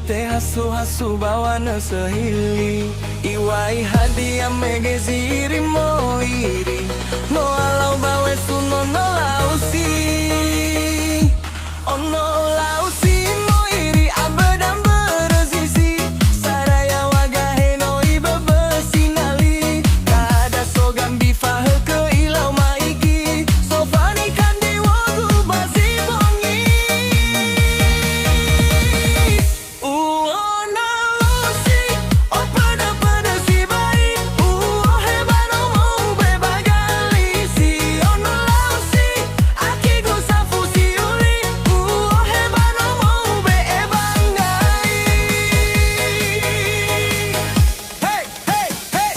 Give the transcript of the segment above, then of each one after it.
te hasu bawana sehili Iwai hadiah megeziri moiri No alau bawe suno no lausi Ono Laosi moiri abadam beresisi Saraya wagahe no iba besinali Kada sogam bifahe ke ilau maigi Sofani kandi wogu basi bongi Ono Laosi oh pada si baik hebano mau bebagali si Ono Laosi aki go safu si uli hebano mau be ebangai Hey hey hey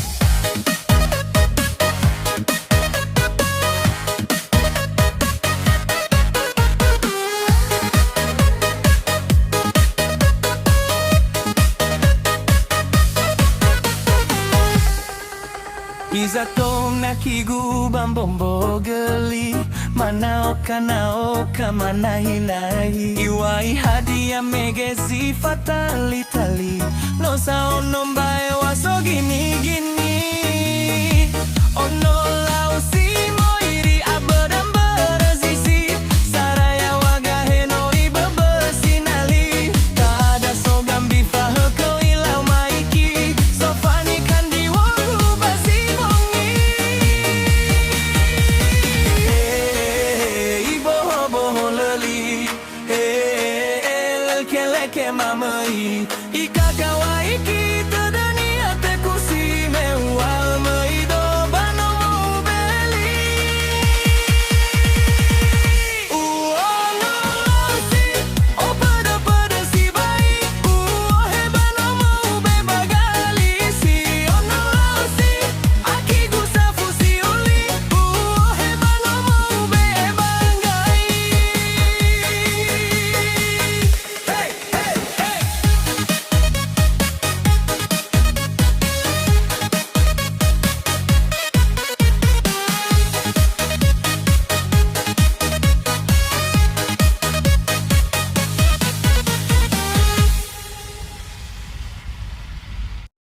Iza tong nakigu bambombo geli Mana oka mana hinahi Iwai hadiah megezi fatali tali No sao nombae waso gini